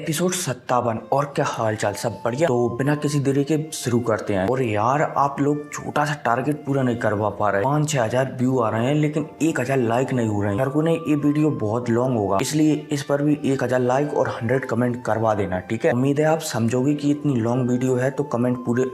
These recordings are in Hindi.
एपिसोड 57। और क्या हाल चाल, सब बढ़िया। तो बिना किसी देरी के शुरू करते हैं। और यार आप लोग छोटा सा टारगेट पूरा नहीं करवा पा रहे। 5-6 हजार व्यू आ रहे हैं लेकिन 1000 लाइक नहीं हो रहे हैं। हर को नहीं, ये वीडियो बहुत लॉन्ग होगा, इसलिए इस पर भी 1000 लाइक और 100 कमेंट करवा देना, ठीक है। उम्मीद है आप समझोगे कि इतनी लॉन्ग वीडियो है तो कमेंट पूरे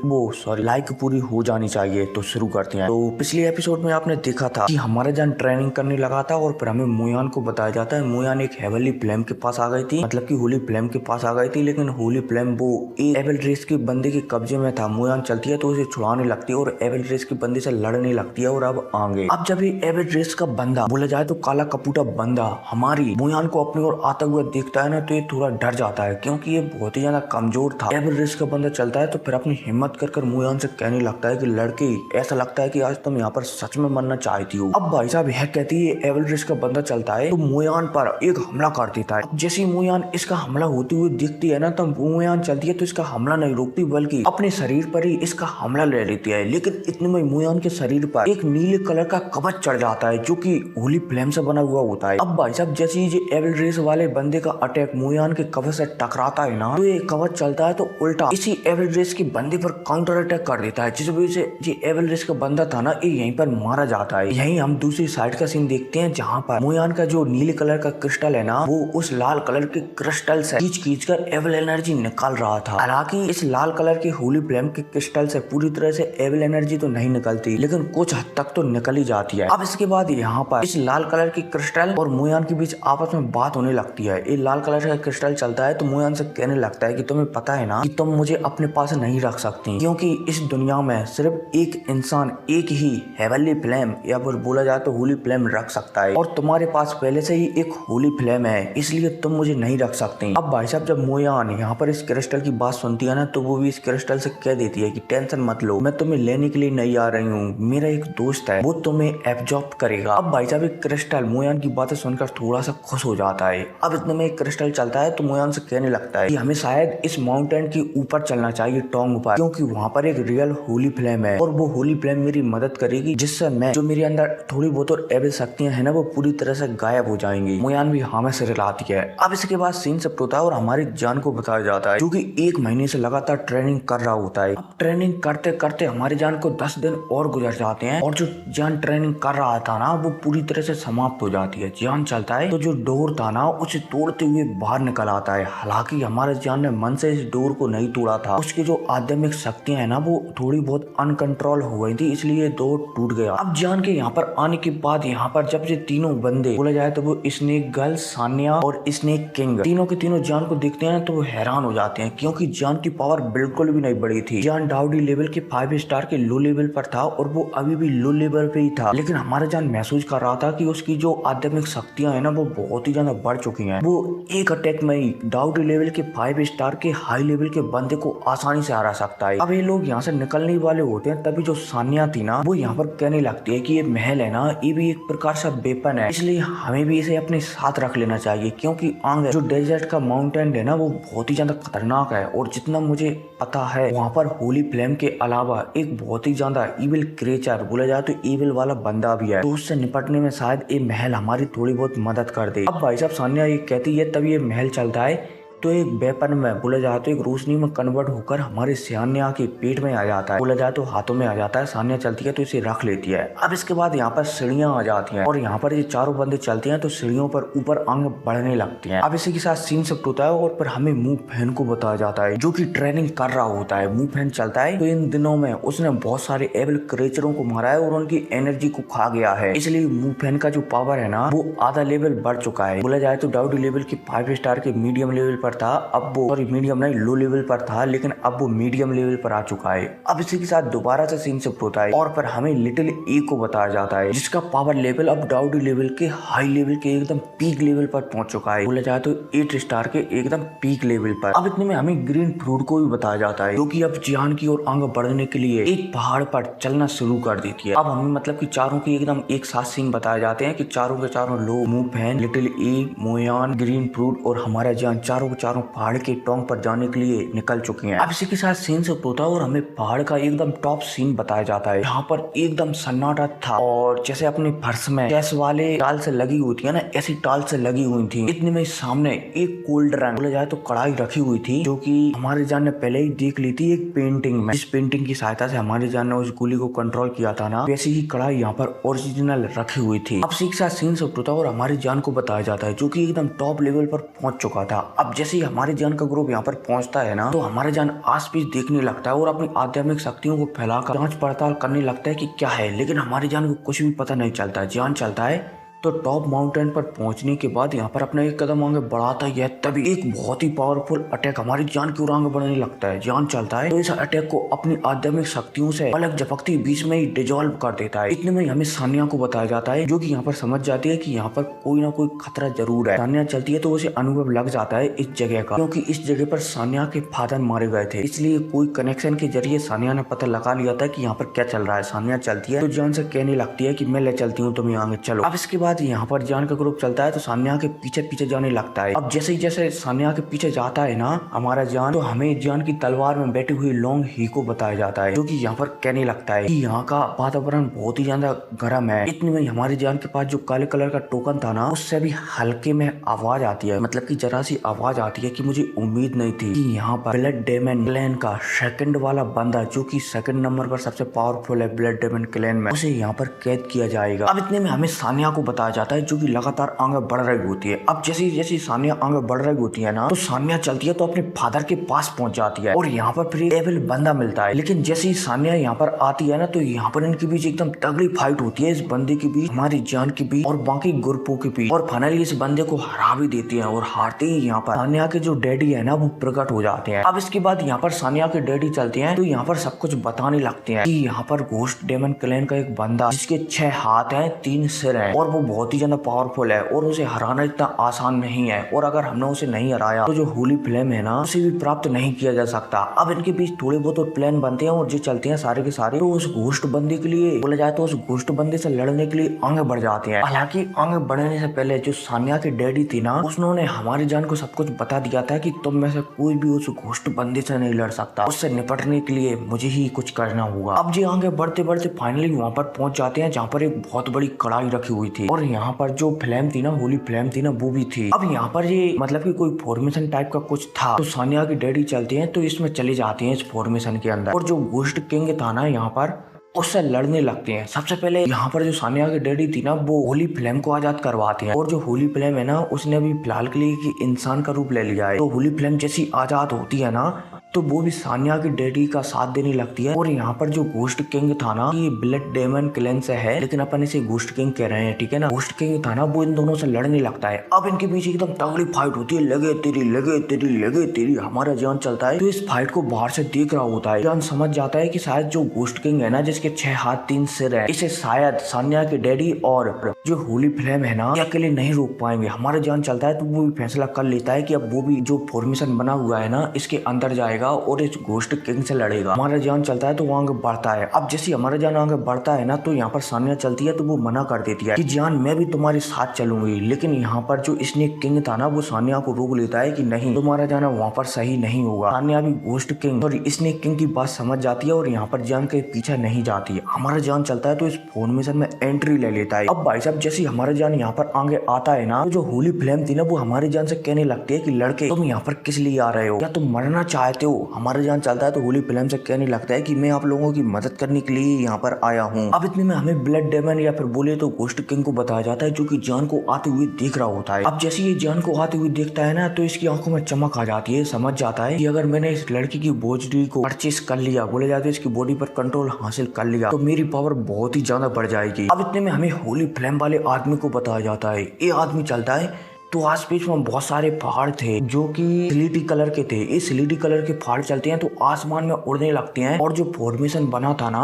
लाइक पूरी हो जानी चाहिए। तो शुरू करते हैं। तो पिछले एपिसोड में आपने देखा था कि हमारा जान ट्रेनिंग करने लगा था और फिर हमें मोयान को बताया जाता है मोयान एक हेवनली फ्लेम के पास आ गई थी, मतलब कि होली फ्लेम के पास आ गई थी। लेकिन होली फ्लेम वो एविल रेस के बंदे के कब्जे में था। मोयान चलती है तो उसे छुड़ाने लगती है और एविल रेस के बंदे से लड़ने लगती है। और अब आगे अब जब ये एविल रेस का बंदा, बोला जाए तो काला कपूटा बंदा, हमारी मोयान को अपनी ओर आता हुआ देखता है ना, तो ये थोड़ा डर जाता है क्योंकि ये बहुत ही ज्यादा कमजोर था। एविल रेस का बंदा चलता है तो फिर अपनी हिम्मत कर मोयान से कहने लगता है कि लड़की, ऐसा लगता है कि आज तुम यहाँ पर सच में मरना चाहती हो। अब भाई साहब यह कहती है, एविल रेस का बंदा चलता है तो मोयान पर एक हमला कर देता है। जैसे मोयान इसका हमला होते हुए दिखती है ना, तो मोयान चलती है तो इसका हमला नहीं रोकती बल्कि अपने शरीर पर ही इसका हमला ले लेती है। लेकिन इतने में मोयान के शरीर पर एक नीले कलर का कवच चढ़ जाता है जो कि होली फ्लेम से बना हुआ होता है। अब भाई साहब जैसे ही एविल रेस वाले बंदे का अटैक मोयान के कवच से टकराता है ना, तो ये कवच चलता है तो उल्टा इसी एविल रेस के बंदे पर काउंटर अटैक कर देता है, जिस वजह से जो एविल रेस का बंदा था ना, ये यहीं पर मारा जाता है। यहीं हम दूसरी साइड का सीन देखते हैं जहाँ पर मोयान का जो नीले कलर का क्रिस्टल है ना, वो उस लाल कलर के क्रिस्टल से खींच कर एविल एनर्जी निकाल रहा था। हालांकि इस लाल कलर के होली फ्लेम के क्रिस्टल से पूरी तरह से एविल एनर्जी तो नहीं निकलती, लेकिन कुछ हद तक तो निकल ही जाती है। अब इसके बाद यहाँ पर इस लाल कलर की क्रिस्टल और मोयान के बीच आपस में बात होने लगती है। ये लाल कलर का क्रिस्टल चलता है तो मोयान से कहने लगता है कि तुम्हें पता है ना कि तुम मुझे अपने पास नहीं रख सकती, क्योंकि इस दुनिया में सिर्फ एक इंसान एक ही हेवनली फ्लेम या फिर बोला जाए तो होली फ्लेम रख सकता है, और तुम्हारे पास पहले से ही एक होली फ्लेम है, इसलिए तुम मुझे नहीं रख सकते। अब भाई साहब जब मोयान यहाँ पर इस क्रिस्टल की बात सुनती है ना, तो वो भी इस क्रिस्टल से कह देती है कि टेंशन मत लो, मैं तुम्हें लेने के लिए नहीं आ रही हूँ, मेरा एक दोस्त है वो तुम्हें एब्जॉर्ब करेगा। अब भाई साहब एक क्रिस्टल मोयान की बातें सुनकर थोड़ा सा खुश हो जाता है। अब इतने में एक क्रिस्टल चलता है तो मोयान से कहने लगता है कि हमें शायद इस माउंटेन के ऊपर चलना चाहिए, टोंग पर, क्योंकि वहाँ पर एक रियल होली फ्लेम है और वो होली फ्लेम मेरी मदद करेगी, जिससे मैं जो मेरे अंदर थोड़ी बहुत और एविल शक्तियां है ना, वो पूरी तरह से गायब हो जाएंगी। मोयान भी हाँ में सिर हिलाती है। अब इसके बाद सीन सब होता है और हमारी जान को बताया जाता है जो कि 1 महीने से लगातार ट्रेनिंग कर रहा होता है। अब ट्रेनिंग करते करते हमारी जान को 10 दिन और गुजर जाते हैं और जो जान ट्रेनिंग कर रहा था ना, वो पूरी तरह से समाप्त हो जाती है। जान चलता है तो जो डोर था ना, उसे तोड़ते हुए बाहर निकल आता है। हालांकि हमारे जान ने मन से इस डोर को नहीं तोड़ा था, उसकी जो आध्यात्मिक शक्तियां है ना, वो थोड़ी बहुत अनकंट्रोल हो गई थी, इसलिए डोर टूट गया। अब जान के यहाँ पर आने के बाद यहाँ पर जब ये तीनों बंदे, बोला जाए तो वो स्नेक गर्ल, सान्या और स्नेक किंग, तीनों के तीनों जान को देखते हैं तो वो हैरान हो जाते हैं, क्योंकि जान की पावर बिल्कुल भी नहीं बढ़ी थी। जान डाउडी लेवल के 5 स्टार के लो लेवल पर था और वो अभी भी लो लेवल पे ही था, लेकिन हमारा जान महसूस कर रहा था कि उसकी जो आध्यात्मिक शक्तियां है ना, वो बहुत ही ज्यादा बढ़ चुकी हैं। वो एक अटैक में ही डाउडी लेवल के 5 स्टार के हाई लेवल के बंदे को आसानी से हरा सकता है। अब ये लोग यहाँ से निकलने वाले होते हैं, तभी जो सान्या थी ना, वो यहाँ पर कहने लगती है कि ये महल है ना, ये भी एक प्रकार से वेपन है, इसलिए हमें भी इसे अपने साथ रख लेना चाहिए, क्योंकि आगे जो डेजर्ट का माउंटेन है ना, वो बहुत ही ज्यादा खतरनाक है। और जितना मुझे पता है वहाँ पर होली फ्लेम के अलावा एक बहुत ही ज्यादा इविल क्रिएचर, बोला जाए तो इविल वाला बंदा भी है, तो उससे निपटने में शायद ये महल हमारी थोड़ी बहुत मदद कर दे। अब भाई साहब सान्या ये कहती है, तभी ये महल चलता है तो एक वेपन में, बोला जाए तो एक रोशनी में कन्वर्ट होकर हमारे सान्या के पेट में आ जाता है, बोला जाए तो हाथों में आ जाता है। सान्या चलती है तो इसे रख लेती है। अब इसके बाद यहाँ पर सीढ़ियां आ जाती हैं और यहाँ पर ये चारों बंदे चलते हैं तो सीढ़ियों पर ऊपर आगे बढ़ने लगते हैं। अब इसी के साथ सीन सब होता है और फिर हमें मुंह फैन को बताया जाता है जो कि ट्रेनिंग कर रहा होता है। मुंह फैन चलता है तो इन दिनों में उसने बहुत सारे एविल क्रिएचरों को मारा है और उनकी एनर्जी को खा गया है, इसलिए मुंह फैन का जो पावर है ना, वो आधा लेवल बढ़ चुका है। बोला जाए तो डाउडी लेवल के 5 स्टार के मीडियम लेवल पर था, अब वो मीडियम नहीं लो लेवल पर था, लेकिन अब वो मीडियम लेवल पर आ चुका है। अब इसी के साथ दोबारा से सीन शिफ्ट होता है और फिर हमें लिटिल ए को बताया जाता है, जिसका पावर लेवल अब डाउडी लेवल के हाई लेवल के एकदम पीक लेवल पर पहुंच चुका है, बोला जाए तो 8 स्टार के एकदम पीक लेवल पर। अब इतने में हमें ग्रीन फ्रूट को भी बताया जाता है, जो कि अब जान की ओर आगे बढ़ने के लिए एक पहाड़ पर चलना शुरू कर देती है। अब हमें मतलब कि चारों की एकदम एक साथ सीन बताए जाते हैं कि चारों के चारों लोग, मुंह फैन, लिटिल ए, मोयान, ग्रीन फ्रूट और हमारा जान, चारों के चारों पहाड़ के टोंग पर जाने के लिए निकल चुके हैं। अब इसी के साथ सीन से होता है और हमें पहाड़ का एकदम टॉप सीन बताया जाता है। यहाँ पर एकदम सन्नाटा था और जैसे अपने फर्श में गैस वाले टाल से लगी होती है ना, ऐसी टाल से लगी हुई थी। इतने में सामने एक कोल्ड ड्रिंक बोला जाए तो कढ़ाई रखी हुई थी, जो कि हमारे जान ने पहले ही देख ली थी एक पेंटिंग में। इस पेंटिंग की सहायता से हमारे जान ने उस गोली को कंट्रोल किया था ना, वैसी ही कढ़ाई यहाँ पर ओरिजिनल रखी हुई थी। अब सीख साथ सीन से होता है और हमारी जान को बताया जाता है, जो कि एकदम टॉप लेवल पर पहुंच चुका था। अब जैसे ही हमारी जान का ग्रुप यहाँ पर पहुंचता है ना, तो हमारे जान आस पास देखने लगता है और अपनी आध्यात्मिक शक्तियों को फैलाकर जांच पड़ताल करने लगता है कि क्या है, लेकिन हमारी जान को कुछ भी पता नहीं चलता। जान चलता है तो टॉप माउंटेन पर पहुंचने के बाद यहाँ पर अपना एक कदम आगे बढ़ाता है, तभी एक बहुत ही पावरफुल अटैक हमारी जान की ओर आगे बढ़ने लगता है। जान चलता है तो इस अटैक को अपनी आध्यात्मिक शक्तियों से अलग झपकती बीच में ही डिजोल्व कर देता है। इतने में हमें सानिया को बताया जाता है, जो कि यहाँ पर समझ जाती है कि यहाँ पर कोई ना कोई खतरा जरूर है। सानिया चलती है तो उसे अनुभव लग जाता है इस जगह का, क्योंकि इस जगह पर सानिया के फादर मारे गए थे, इसलिए कोई कनेक्शन के जरिए सानिया ने पता लगा लिया था कि यहाँ पर क्या चल रहा है। सानिया चलती है तो जान से कहने लगती है कि मैं ले चलती हूँ, तुम आगे चलो। अब इसके बाद यहाँ पर जान का ग्रुप चलता है तो सानिया के पीछे पीछे जाने लगता है। अब जैसे जैसे सानिया के पीछे जाता है ना हमारा जान, तो हमें जान की तलवार में बैठी हुई लोंग ही को बताया जाता है, जो कि यहाँ पर कहने लगता है कि यहाँ का वातावरण बहुत ही ज्यादा गर्म है। इतने में हमारी जान के पास जो काले कलर का टोकन था ना, उससे भी हल्के में आवाज आती है, मतलब की जरा सी आवाज आती है कि मुझे उम्मीद नहीं थी कि यहाँ पर ब्लड डेमन क्लैन का सेकंड वाला बंदा, जो कि सेकंड नंबर पर सबसे पावरफुल है ब्लड डेमन क्लैन में, उसे यहाँ पर कैद किया जाएगा। अब इतने में हमें सानिया को बताया जाता है, जो कि लगातार आगे बढ़ रही होती है। अब जैसे जैसे सानिया आगे बढ़ रही होती है ना, तो सानिया चलती है तो अपने फादर के पास पहुंच जाती है और यहाँ पर फिर एविल बंदा मिलता है। लेकिन जैसे ही सानिया यहाँ पर आती है ना, तो यहाँ पर इनके बीच एकदम तगड़ी फाइट होती है, इस बंदे के बीच, हमारी जान के बीच और बाकी ग्रुपों के बीच, और फाइनली इस बंदे को हरा भी देती है। और हारते ही यहाँ पर सानिया के जो डैडी है ना, वो प्रकट हो जाते हैं। अब इसके बाद यहाँ पर सानिया के डैडी चलते हैं तो यहाँ पर सब कुछ बताने लगते हैं कि यहाँ पर घोस्ट डेमन क्लैन का एक बंदा, जिसके 6 हाथ हैं 3 सिर हैं और वो बहुत ही ज्यादा पावरफुल है और उसे हराना इतना आसान नहीं है, और अगर हमने उसे नहीं हराया तो जो होली फ्लेम है ना, उसे भी प्राप्त नहीं किया जा सकता। अब इनके बीच थोड़े बहुत प्लान बनते हैं और जो चलते हैं सारे के सारे, तो उस घोस्ट बंदे के लिए बोला जाए तो उस घोस्ट बंदे से लड़ने के लिए आगे बढ़ जाते हैं। हालांकि आगे बढ़ने से पहले जो सानिया के डैडी थी ना, उसने हमारी जान को सब कुछ बता दिया था कि तुम में से कोई भी उस घोस्ट बंदे से नहीं लड़ सकता, उससे निपटने के लिए मुझे ही कुछ करना होगा। अब जी आगे बढ़ते बढ़ते फाइनली वहाँ पर पहुंच जाते हैं, जहाँ पर एक बहुत बड़ी कढ़ाई रखी हुई थी और यहाँ पर जो फ्लेम थी ना, होली फ्लेम थी ना, वो भी थी। अब यहाँ पर ये मतलब कि कोई फॉर्मेशन टाइप का कुछ था, तो सानिया के डैडी चलते हैं तो इसमें चले जाते हैं इस फॉर्मेशन के अंदर, और जो घोस्ट किंग था ना यहाँ पर, उससे लड़ने लगते हैं। सबसे पहले यहाँ पर जो सानिया की डैडी थी ना, वो होली फ्लेम को आजाद करवाते हैं, और जो होली फ्लेम है ना, उसने अभी फिलहाल के लिए कि इंसान का रूप ले लिया है। तो होली फ्लेम जैसी आजाद होती है ना, तो वो भी सानिया की डैडी का साथ देने लगती है। और यहाँ पर जो घोस्ट किंग था ना, ये ब्लड डेमन क्लैन से है, लेकिन अपन इसे घोस्ट किंग कह रहे हैं, ठीक है ना। घोस्ट किंग था ना, वो इन दोनों से लड़ने लगता है। अब इनके बीच एकदम तगड़ी फाइट होती है, लगे तेरी लगे तेरी लगे तेरी। हमारा जान चलता है तो इस फाइट को बाहर से देख रहा होता है। जान समझ जाता है कि शायद जो घोस्ट किंग है ना, जिसके 6 हाथ 3 सिर है, इसे शायद सानिया के डैडी और जो होली फ्लेम है ना, ये अकेले नहीं रोक पाएंगे। हमारा जान चलता है तो वो भी फैसला कर लेता है कि अब वो भी जो फॉर्मेशन बना हुआ है ना, इसके अंदर जाएगा और इस घोस्ट किंग से लड़ेगा। हमारा जान चलता है तो वो आगे बढ़ता है। अब जैसे हमारा जान आगे बढ़ता है ना, तो यहाँ पर सानिया चलती है तो वो मना कर देती है कि जान मैं भी तुम्हारे साथ चलूंगी। लेकिन यहाँ पर जो स्नेक किंग था ना, वो सानिया को रोक लेता है कि नहीं, तुम्हारा जाना वहाँ पर सही नहीं होगा। सानिया भी घोस्ट किंग और स्नेक किंग की बात समझ जाती है और यहाँ पर जान के पीछे नहीं जाती है। हमारा जान चलता है तो इस फॉर्मेशन में एंट्री ले लेता है। अब भाई साहब जैसे हमारा जान यहाँ पर आगे आता है ना, तो जो होली फ्लेम थी ना, वो हमारी जान से कहने लगती है कि लड़के तुम यहाँ पर किस लिए आ रहे हो, क्या तुम मरना चाहते हो। हमारा जान चलता है तो होली फ्लेम से कहने लगता है कि मैं आप लोगों की मदद करने के लिए यहाँ पर आया हूँ। अब इतने में हमें ब्लड डेमन या फिर बोले तो घोस्ट किंग को बताया जाता है, जो कि जान को आते हुए देख रहा होता है। अब जैसे ये जान को आते हुए देखता है ना, तो इसकी आंखों में चमक आ जाती है। समझ जाता है कि अगर मैंने इस लड़की की बोझड़ी को परचेस कर लिया, बोले जाते इसकी बॉडी पर कंट्रोल हासिल कर लिया, तो मेरी पावर बहुत ही ज्यादा बढ़ जाएगी। अब इतने में हमें होली फ्लेम वाले आदमी को बताया जाता है। ये आदमी चलता है तो आस पास में बहुत सारे पहाड़ थे जो कि स्लेटी कलर के थे। इस स्लेटी कलर के पहाड़ चलते हैं तो आसमान में उड़ने लगते हैं, और जो फॉर्मेशन बना था ना,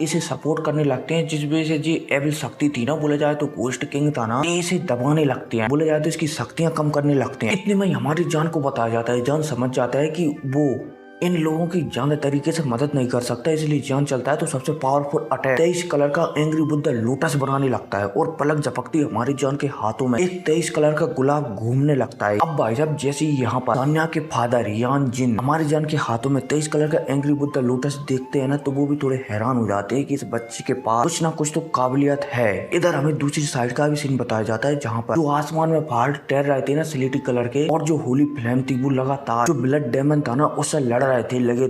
इसे सपोर्ट करने लगते हैं, जिस वजह से जी एविल शक्ति थी ना, बोला जाए तो घोस्ट किंग था ना, इसे दबाने लगते हैं, बोला जाए तो इसकी शक्तियां कम करने लगते हैं। इतने में हमारी जान को बताया जाता है। जान समझ जाता है कि वो इन लोगों की जान तरीके से मदद नहीं कर सकता, इसलिए जान चलता है तो सबसे पावरफुल अटैक 23 कलर का एंग्री बुद्धा लोटस बनाने लगता है और पलक झपकती हमारी जान के हाथों में एक 23 कलर का गुलाब घूमने लगता है। अब भाई साहब जैसे ही यहाँ पर सान्या के फादर यान जिन हमारी जान के हाथों में 23 कलर का एंग्री बुद्धा लोटस देखते हैं ना, तो वो भी थोड़े हैरान हो जाते हैं कि इस बच्चे के पास कुछ ना कुछ तो काबिलियत है। इधर हमें दूसरी साइड का भी सीन बताया जाता है जहाँ पर जो आसमान में पहाड़ तैर रहे थे ना स्लेटी कलर के, और जो होली फ्लेम थी वो लगातार जो ब्लड डेमन था ना उससे लड़ रहे थे, लगे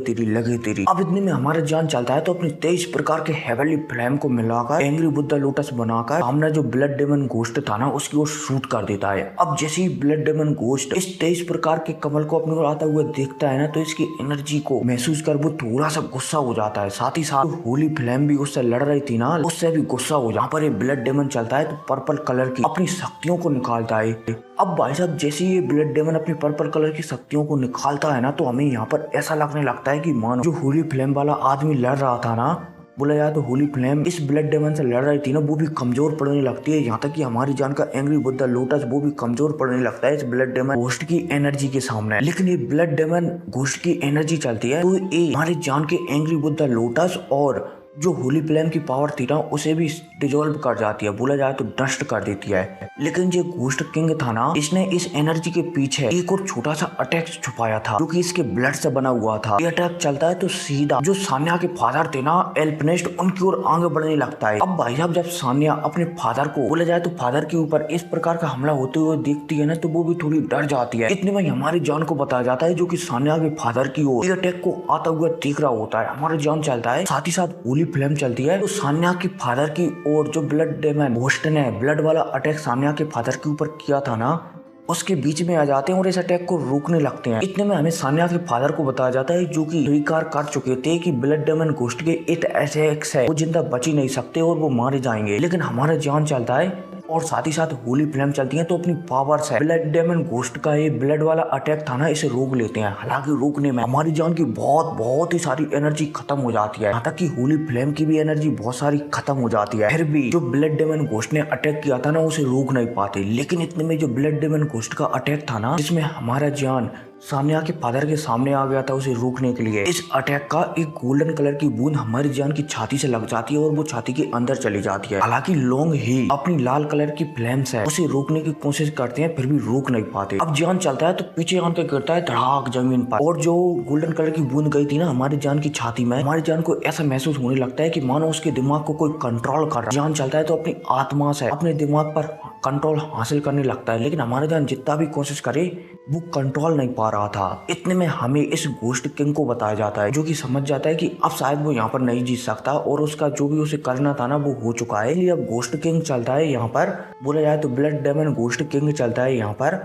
तेरी। अब इतने में हमारा जान चलता है तो अपनी 23 प्रकार के हेवनली फ्लेम को मिलाकर एंग्री बुद्धा लोटस बनाकर सामने जो ब्लड डेमन घोस्ट था ना उसकी ओर शूट कर देता है। अब जैसे ही ब्लड डेमन घोस्ट इस 23 प्रकार के कमल को अपने ओर आता हुआ देखता है ना, तो इसकी एनर्जी को महसूस कर वो थोड़ा सा गुस्सा हो जाता है। साथ ही साथ होली फ्लेम भी उससे लड़ रही थी ना, उससे भी गुस्सा हो जाता है। पर ये ब्लड डेमन चलता है तो पर्पल कलर की अपनी शक्तियों को निकालता है। अब भाई साहब जैसे ये ब्लड डेमन अपनी पर्पल कलर की शक्तियों को निकालता है ना, तो हमें यहाँ पर ऐसा लगने लगता है कि मानो जो होली फ्लेम वाला आदमी लड़ रहा था ना, बोला जाए तो होली फ्लेम इस ब्लड डेमन से लड़ रही थी ना, वो भी कमजोर पड़ने लगती है। यहाँ तक कि हमारी जान का एंग्री बुद्धा लोटस वो भी कमजोर पड़ने लगता है इस ब्लड डेमन घोस्ट की एनर्जी के सामने। लेकिन ये ब्लड डेमन घोस्ट की एनर्जी चलती है तो ये हमारी जान के एंग्री बुद्धा लोटस और जो होली फ्लेम की पावर थी ना उसे भी डिजोल्व कर जाती है, बोला जाए तो नष्ट कर देती है। लेकिन जो घोस्ट किंग था ना, इसने इस एनर्जी के पीछे एक और छोटा सा अटैक छुपाया था जो कि इसके ब्लड से बना हुआ था। ये अटैक चलता है तो सीधा जो सान्या के फादर थे ना एल्पनेस्ट, उनकी ओर आगे बढ़ने लगता है। अब भाई साहब जब सान्या अपने फादर को, बोला जाए तो फादर के ऊपर इस प्रकार का हमला होते हुए देखती है ना, तो वो भी थोड़ी डर जाती है। इतने में हमारी जान को बताया जाता है जो कि सान्या के फादर की ओर अटैक को आता हुआ देख रहा होता है। हमारी जान चलता है साथ ही साथ होली फ्लेम चलती है तो सान्या की फादर की ओर जो ब्लड डेमन घोस्ट ने ब्लड वाला अटैक सान्या के फादर के ऊपर किया था ना, उसके बीच में आ जाते हैं और इस अटैक को रोकने लगते हैं। इतने में हमें सान्या के फादर को बताया जाता है जो कि स्वीकार कर चुके थे कि ब्लड डेमन घोस्ट के इट अटैक्स है वो जिंदा बच ही नहीं सकते और वो मारे जाएंगे। लेकिन हमारा जान चलता है और साथ ही साथ होली फ्लेम चलती है तो अपनी पावर से ब्लड डेमन घोस्ट का ये ब्लड वाला अटैक था ना इसे रोक लेते हैं। हालांकि रोकने में हमारी जान की बहुत ही सारी एनर्जी खत्म हो जाती है, यहाँ तक कि होली फ्लेम की भी एनर्जी बहुत सारी खत्म हो जाती है। फिर भी जो ब्लड डेमन घोस्ट ने अटैक किया था ना उसे रोक नहीं पाते। लेकिन इतने में जो ब्लड डेमन घोस्ट का अटैक था ना, जिसमें हमारा जान सान्या के फादर के सामने आ गया था उसे रोकने के लिए, इस अटैक का एक गोल्डन कलर की बूंद हमारी जान की छाती से लग जाती है और वो छाती के अंदर चली जाती है। हालांकि लोग ही अपनी लाल कलर की फ्लेम से उसे रोकने की कोशिश करते हैं, फिर भी रोक नहीं पाते। अब जान चलता है तो पीछे आन के गिरता है धड़ाक जमीन पर, और जो गोल्डन कलर की बूंद गई थी ना हमारी जान की छाती में, हमारी जान को ऐसा महसूस होने लगता है कि मानो उसके दिमाग को कोई कंट्रोल कर रहा है। जान चलता है तो अपनी आत्मा से अपने दिमाग पर कंट्रोल हासिल करने लगता है, लेकिन हमारा जान जितना भी कोशिश करे वो कंट्रोल नहीं पा रहा था। इतने में हमें इस घोस्ट किंग को बताया जाता है जो कि समझ जाता है कि अब शायद वो यहाँ पर नहीं जीत सकता और उसका जो भी उसे करना था ना वो हो चुका है। इसलिए अब घोस्ट किंग चलता है यहाँ पर, बोला जाए तो ब्लड डेमन घोस्ट किंग चलता है यहाँ पर,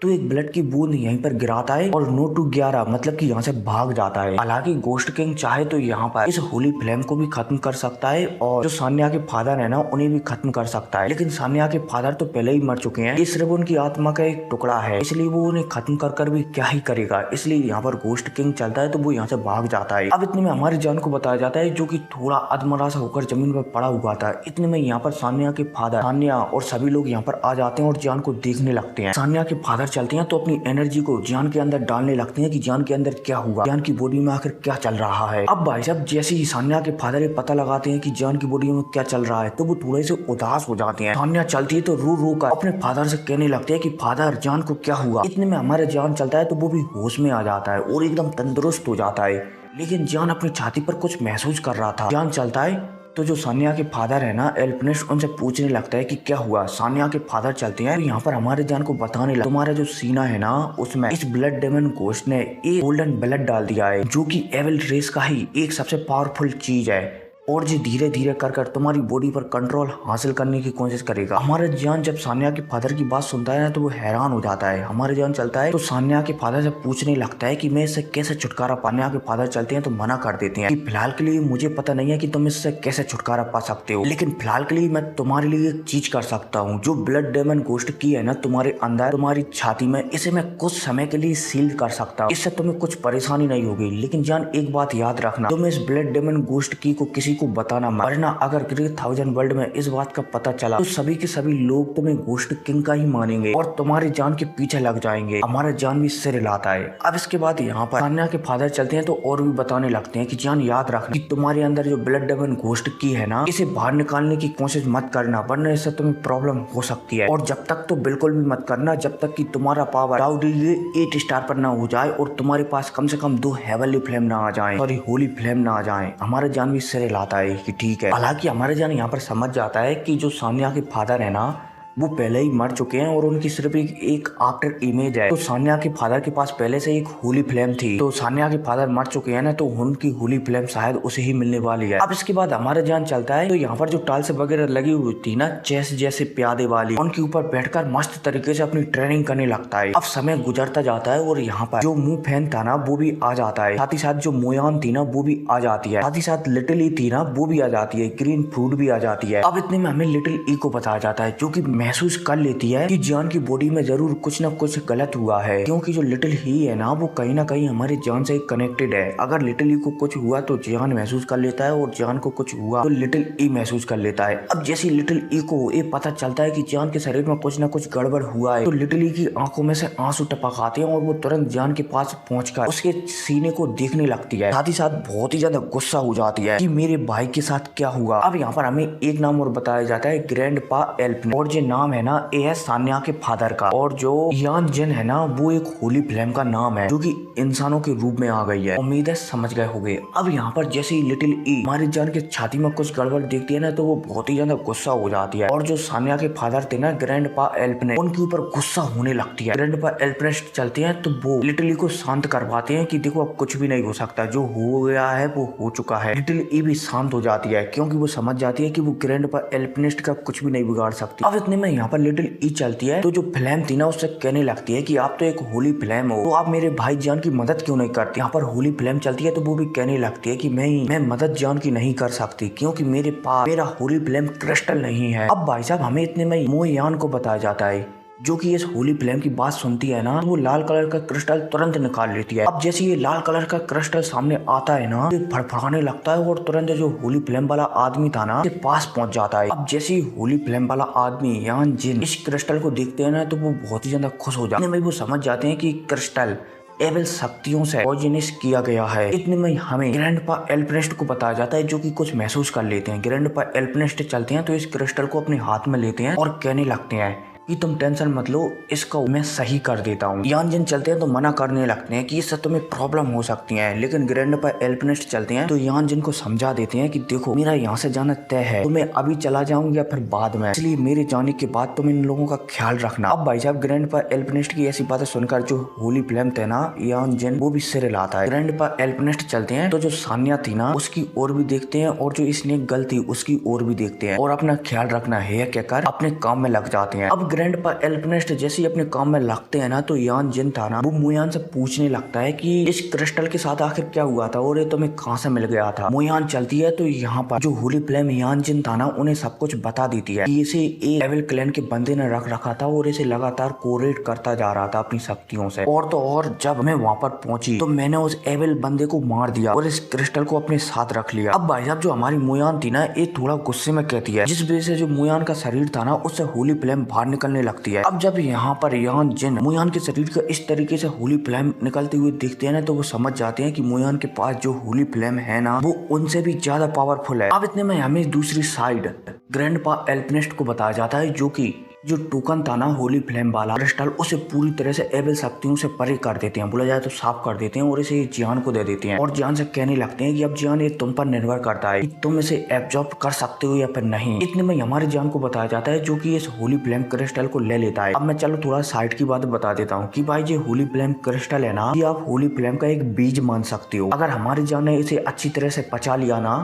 तो एक ब्लड की बूंद यहीं पर गिराता है और 9 to 11 मतलब कि यहाँ से भाग जाता है। हालांकि घोस्ट किंग चाहे तो यहाँ पर इस होली फ्लेम को भी खत्म कर सकता है और जो सान्या के फादर है ना उन्हें भी खत्म कर सकता है, लेकिन सान्या के फादर तो पहले ही मर चुके हैं। ये सिर्फ उनकी आत्मा का एक टुकड़ा है, इसलिए वो उन्हें खत्म कर भी क्या ही करेगा। इसलिए यहाँ पर घोस्ट किंग चलता है तो वो यहाँ से भाग जाता है। अब इतने में हमारी जान को बताया जाता है जो कि थोड़ा अधमरा सा होकर जमीन पर पड़ा हुआ था। इतने में यहाँ पर सान्या के फादर, सान्या और सभी लोग यहाँ पर आ जाते हैं और जान को देखने लगते हैं। सान्या के फादर चलते हैं तो अपनी एनर्जी को जान के अंदर डालने लगते हैं कि जान के अंदर क्या हुआ, जान की बॉडी में आखिर क्या चल रहा है। अब भाई साहब जैसे ही सान्या के फादर ये पता लगाते हैं कि जान की बॉडी में क्या चल रहा है तो वो थोड़े से उदास हो जाते हैं। सान्या चलती है तो रो कर अपने फादर से कहने लगते हैं कि फादर जान को क्या हुआ। इतने में हमारे जान चलता है तो वो भी होश में आ जाता है और एकदम तंदुरुस्त हो जाता है, लेकिन जान अपनी छाती पर कुछ महसूस कर रहा था। जान चलता है तो जो सान्या के फादर है ना एल्पनेस्ट, उनसे पूछने लगता है कि क्या हुआ। सान्या के फादर चलते हैं तो यहाँ पर हमारे जान को बताने लगा, तुम्हारा जो सीना है ना उसमें इस ब्लड डेमन घोस्ट ने एक गोल्डन ब्लड डाल दिया है जो कि एविल रेस का ही एक सबसे पावरफुल चीज है और जो धीरे धीरे कर तुम्हारी बॉडी पर कंट्रोल हासिल करने की कोशिश करेगा। हमारा जान जब सान्या के फादर की बात सुनता है ना तो वो हैरान हो जाता है। हमारे जान चलता है तो सान्या के फादर से पूछने लगता है कि मैं इससे कैसे छुटकारा पाने। के फादर चलते हैं तो मना कर देते हैं कि फिलहाल के लिए मुझे पता नहीं है कि तुम इससे कैसे छुटकारा पा सकते हो, लेकिन फिलहाल के लिए मैं तुम्हारे लिए एक चीज कर सकता हूँ। जो ब्लड डेमन घोस्ट की है ना तुम्हारे अंदर, तुम्हारी छाती में, इसे मैं कुछ समय के लिए सील कर सकता हूँ। इससे तुम्हें कुछ परेशानी नहीं होगी। लेकिन जान एक बात याद रखना, तुम इस ब्लड डेमन घोस्ट की को किसी किसी को बताना मत, वरना अगर 3000 वर्ल्ड में इस बात का पता चला तो सभी के सभी लोग तुम्हें घोस्ट किंग का ही मानेंगे और तुम्हारी जान के पीछे लग जाएंगे। हमारा जान भी सिर हिलाता है। अब इसके बाद यहाँ पर सान्या के फादर चलते हैं तो और भी बताने लगते हैं कि जान याद रखना कि तुम्हारे अंदर जो ब्लड ड्रैगन घोस्ट की है ना, इसे बाहर निकालने की कोशिश मत करना, वरना इससे तुम्हें प्रॉब्लम हो सकती है। और जब तक तो बिल्कुल भी मत करना जब तक कि तुम्हारा पावर 8 स्टार पर ना हो जाए और तुम्हारे पास कम से कम 2 हेवनली फ्लेम ना आ जाए, सॉरी होली फ्लेम ना आ जाए। हमारे जान भी सिर हिलाता है कि ठीक है। हालांकि हमारे जान यहाँ पर समझ जाता है कि जो सान्या के फादर है ना वो पहले ही मर चुके हैं और उनकी सिर्फ एक आफ्टर इमेज है। तो सान्या के फादर के पास पहले से एक होली फ्लेम थी, तो सान्या के फादर मर चुके हैं ना, तो उनकी होली फ्लेम शायद उसे ही मिलने वाली है। अब इसके बाद हमारा जान चलता है तो यहाँ पर जो टाइल्स वगैरह लगी हुई थी ना चेस जैसे प्यादे वाली, उनके ऊपर बैठकर मस्त तरीके से अपनी ट्रेनिंग करने लगता है। अब समय गुजरता जाता है और यहाँ पर जो मुंह फैन था ना वो भी आ जाता है, साथ ही साथ जो मोयान थी ना वो भी आ जाती है, साथ ही साथ लिटिल ई थी ना वो भी आ जाती है, ग्रीन फ्रूट भी आ जाती है। अब इतने में हमें लिटिल ई को बताया जाता है जो कि महसूस कर लेती है कि जान की बॉडी में जरूर कुछ ना कुछ गलत हुआ है, क्योंकि जो लिटिल ही है ना वो कहीं ना कहीं हमारी जान से कनेक्टेड है। अगर लिटिल ई को कुछ हुआ तो जान महसूस कर लेता है और जान को कुछ हुआ तो लिटिल ई महसूस कर लेता है। अब जैसे लिटिल ई को ये पता चलता है कि जान के शरीर में कुछ ना कुछ गड़बड़ हुआ है तो लिटिल ई की आंखों में से आंसू टपक आते हैं और वो तुरंत जान के पास पहुंचकर उसके सीने को देखने लगती है, साथ ही साथ बहुत ही ज्यादा गुस्सा हो जाती है कि मेरे भाई के साथ क्या हुआ। अब यहाँ पर हमें एक नाम और बताया जाता है ग्रैंडपा एल्पने, और जो नाम है ना ये है सान्या के फादर का, और जो यान जिन है ना वो एक होली फ्लेम का नाम है जो कि इंसानों के रूप में आ गई है। उम्मीद है समझ गए होंगे। अब यहाँ पर जैसे ही लिटिल ई हमारी जान के छाती में कुछ गड़बड़ देखती है ना तो वो बहुत ही ज्यादा गुस्सा हो जाती है, और जो सान्या के फादर थे ना ग्रैंडपा एल्पने, उनके ऊपर गुस्सा होने लगती है। ग्रैंडपा एल्पने चलते हैं तो वो लिटिल ई को शांत करवाते हैं कि देखो अब कुछ भी नहीं हो सकता, जो हो गया है वो हो चुका है। लिटिल ई भी शांत हो जाती है क्योंकि वो समझ जाती है कि वो ग्रैंडपा एल्पनिस्ट का कुछ भी नहीं बिगाड़ सकती। अब इतने में यहाँ पर लिटिल ई चलती है तो जो फ्लेम थी ना उससे कहने लगती है कि आप तो एक होली फ्लेम हो, तो आप मेरे भाई जान की मदद क्यों नहीं करती। यहाँ पर होली फ्लेम चलती है तो वो भी कहने लगती है कि मैं मदद जान की नहीं कर सकती क्योंकि मेरे पास मेरा होली फ्लेम क्रिस्टल नहीं है। अब भाई साहब हमें इतने में मोयान को बताया जाता है जो कि इस होली फ्लेम की बात सुनती है ना वो लाल कलर का क्रिस्टल तुरंत निकाल लेती है। अब जैसे ये लाल कलर का क्रिस्टल सामने आता है ना तो फड़फड़ाने लगता है और तुरंत जो होली फ्लेम वाला आदमी था ना उसके पास पहुंच जाता है। अब जैसे ही होली फ्लेम वाला आदमी यान जिन इस क्रिस्टल को देखते हैं ना तो वो बहुत ही ज्यादा खुश हो जाते हैं। वो समझ जाते हैं कि क्रिस्टल एवल शक्तियों से ऑर्जिनेट किया गया है। इतने में हमें ग्रैंडपा एल्पनिस्ट को बताया जाता है जो कि कुछ महसूस कर लेते हैं। ग्रैंडपा एल्पनिस्ट चलते हैं तो इस क्रिस्टल को अपने हाथ में लेते हैं और कहने लगते हैं कि तुम टेंशन मत लो, इसका मैं सही कर देता हूँ। यान जिन चलते हैं तो मना करने लगते हैं कि इससे तुम्हें प्रॉब्लम हो सकती है, लेकिन ग्रैंडपा एल्पनिस्ट चलते हैं तो यान जिन को समझा देते हैं कि देखो मेरा यहाँ से जाना तय है, तो मैं अभी चला जाऊँ या फिर बाद में, इसलिए मेरे जाने के बाद तुम इन लोगों का ख्याल रखना। अब भाई साहब ग्रैंडपा एल्पनिस्ट की ऐसी बातें सुनकर जो होली फ्लेम थे ना यान जिन वो भी सिर हिलाता है। ग्रैंडपा एल्पनिस्ट चलते हैं तो जो सान्या थी ना उसकी ओर भी देखते हैं और जो स्नेक गर्ल थी उसकी ओर भी देखते हैं और अपना ख्याल रखना है कहकर अपने काम में लग जाते हैं। अब ग्रैंडपा एल्पनिस्ट जैसे ही अपने काम में लगते हैं ना तो यान जिन था ना वो मोयान से पूछने लगता है कि इस क्रिस्टल के साथ आखिर क्या हुआ था और ये तुम्हें कहां से मिल गया था। मोयान चलती है तो यहाँ पर जो होली फ्लेम यान जिन था ना उन्हें सब कुछ बता देती है कि इसे एक एविल क्लैन के बंदे ने रख रखा था और इसे लगातार कोरेट करता जा रहा था अपनी शक्तियों से। और तो और जब मैं वहां पर पहुंची तो मैंने उस एविल बंदे को मार दिया और इस क्रिस्टल को अपने साथ रख लिया। अब भाई साहब जो हमारी मोयान थी ना ये थोड़ा गुस्से में कहती है, जिस वजह से जो मोयान का शरीर था ना उससे होली फ्लेम बाहर निकलने लगती है। अब जब यहाँ पर यान जिन मोयान के शरीर का इस तरीके से होली फ्लेम निकलते हुए देखते हैं ना तो वो समझ जाते हैं कि मोयान के पास जो होली फ्लेम है ना वो उनसे भी ज्यादा पावरफुल है। अब इतने में हमें दूसरी साइड ग्रैंडपा एल्पनिस्ट को बताया जाता है जो कि जो टोकन था ना होली फ्लेम वाला क्रिस्टल उसे पूरी तरह से एविल शक्तियों से परे कर देते हैं, बोला जाए तो साफ कर देते हैं और इसे जियान को दे देते हैं और जियान से कहने लगते हैं कि अब जियान ये तुम पर निर्भर करता है कि तुम इसे एब्जॉर्ब कर सकते हो या फिर नहीं। इतने में हमारे जियान को बताया जाता है जो कि इस होली फ्लेम क्रिस्टल को ले लेता है। अब मैं चलो थोड़ा साइड की बात बता देता हूँ कि भाई ये होली फ्लेम क्रिस्टल है ना ये आप होली फ्लेम का एक बीज मान सकते हो। अगर हमारे जियान ने इसे अच्छी तरह से पचा लिया ना,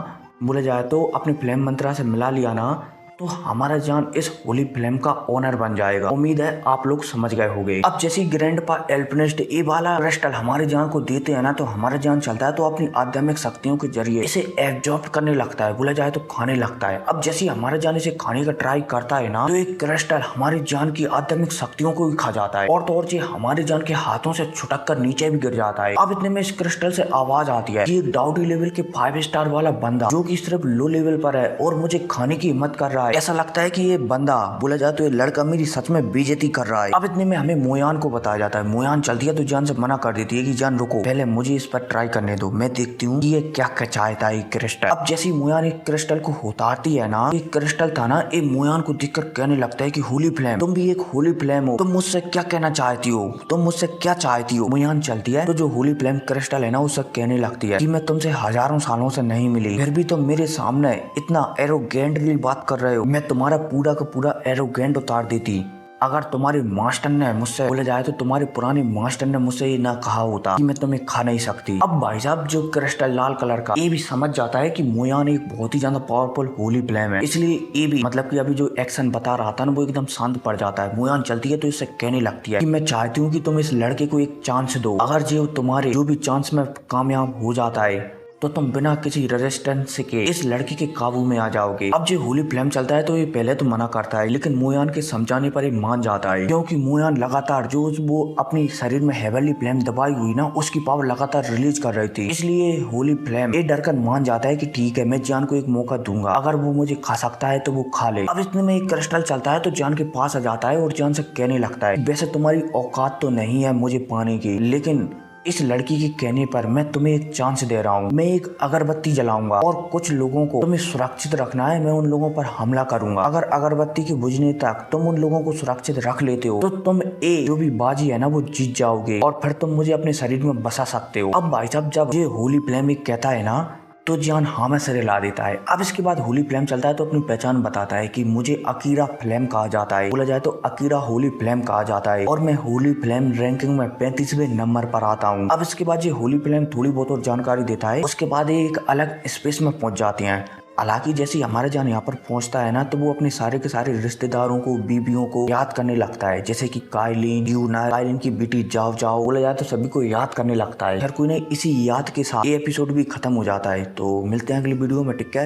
बोला जाए तो अपने फ्लेम मंत्रा से मिला लिया ना तो हमारा जान इस होली फ्लेम का ओनर बन जाएगा। उम्मीद है आप लोग समझ गए होंगे। अब जैसे ग्रैंडपा एल्पिनिस्ट ये वाला क्रिस्टल हमारे जान को देते हैं ना, तो हमारा जान चलता है तो अपनी आध्यात्मिक शक्तियों के जरिए इसे एब्जॉर्ब करने लगता है, बोला जाए तो खाने लगता है। अब जैसे हमारा जान इसे खाने का ट्राई करता है ना, तो एक क्रिस्टल हमारी जान की आध्यात्मिक शक्तियों को भी खा जाता है और तो और ये हमारे जान के हाथों से छुटक कर नीचे भी गिर जाता है। अब इतने में इस क्रिस्टल से आवाज आती है, ये डाउटी लेवल के 5 स्टार वाला बंदा जो कि सिर्फ लो लेवल पर है और मुझे खाने की हिम्मत कर रहा है। ऐसा लगता है कि ये बंदा, बोला जाए तो ये लड़का मेरी सच में बेइज्जती कर रहा है। अब इतने में हमें मोयान को बताया जाता है। मोयान चलती है तो जान से मना कर देती है कि जान रुको, पहले मुझे इस पर ट्राई करने दो, मैं देखती हूँ ये क्या चाहता है क्रिस्टल। अब जैसी मोयान एक क्रिस्टल को उतारती है ना, एक क्रिस्टल था ना, एक मोयान को देखकर कहने लगता है कि होली फ्लेम, तुम भी एक होली फ्लेम हो, तुम मुझसे क्या कहना चाहती हो, तुम मुझसे क्या चाहती हो। मोयान चलती है तो जो होली फ्लेम क्रिस्टल है ना, उससे कहने लगती है कि मैं तुमसे हजारों सालों से नहीं मिली, फिर भी तुम मेरे सामने इतना एरोगेंटली बात कर रहे हो, मैं तुम्हारा पूरा का पूरा एरोगेंट उतार देती अगर तुम्हारे मास्टर ने मुझसे, बोला जाए तो तुम्हारे पुराने मास्टर ने मुझसे ये ना कहा होता कि मैं तुम्हें खा नहीं सकती। अब भाई साहब जो क्रिस्टल लाल कलर का, ये भी समझ जाता है कि मोयान एक बहुत ही ज्यादा पावरफुल होली फ्लेम है, इसलिए ये भी मतलब कि अभी जो एक्शन बता रहा था ना, वो एकदम शांत पड़ जाता है। मोयान चलती है तो इससे कहने लगती है कि मैं चाहती हूँ कि तुम इस लड़के को एक चांस दो, अगर जो तुम्हारे जो भी चांस में कामयाब हो जाता है तो तुम बिना किसी रेजिस्टेंस के इस लड़की के काबू में आ जाओगे। अब जो होली फ्लेम चलता है तो ये पहले तो मना करता है, लेकिन मोयान के समझाने पर ये मान जाता है, क्योंकि मोयान लगातार जो वो अपनी शरीर में हेवनली फ्लेम दबाई हुई ना, उसकी पावर लगातार रिलीज कर रही थी। इसलिए होली फ्लेम ये डरकर मान जाता है कि ठीक है, मैं जान को एक मौका दूंगा, अगर वो मुझे खा सकता है तो वो खा ले। अब इतने में एक क्रिस्टल चलता है तो जान के पास आ जाता है और जान से कहने लगता है, वैसे तुम्हारी औकात तो नहीं है मुझे पाने की, लेकिन इस लड़की के कहने पर मैं तुम्हें एक चांस दे रहा हूँ, मैं एक अगरबत्ती जलाऊंगा और कुछ लोगों को तुम्हें सुरक्षित रखना है, मैं उन लोगों पर हमला करूंगा। अगर अगरबत्ती के बुझने तक तुम उन लोगों को सुरक्षित रख लेते हो तो तुम जो भी बाजी है ना वो जीत जाओगे और फिर तुम मुझे अपने शरीर में बसा सकते हो। अब भाई साहब जब ये होली फ्लेम कहता है ना, तो जान हाँ में सिरे ला देता है। अब इसके बाद होली फ्लेम चलता है तो अपनी पहचान बताता है कि मुझे अकीरा फ्लेम कहा जाता है, बोला जाए तो अकीरा होली फ्लेम कहा जाता है और मैं होली फ्लेम रैंकिंग में 35वें नंबर पर आता हूँ। अब इसके बाद ये होली फ्लेम थोड़ी बहुत और जानकारी देता है, उसके बाद ये एक अलग स्पेस में पहुंच जाते हैं। हालांकि जैसे हमारे जान यहाँ पर पहुंचता है ना, तो वो अपने सारे के सारे रिश्तेदारों को, बीबियों को याद करने लगता है, जैसे कि काइलिन, यूना, काइलिन की बेटी जाओ जाओ, बोला जाए तो सभी को याद करने लगता है। हर कोई ने इसी याद के साथ ये एपिसोड भी खत्म हो जाता है। तो मिलते हैं अगली वीडियो में, टिक केयर।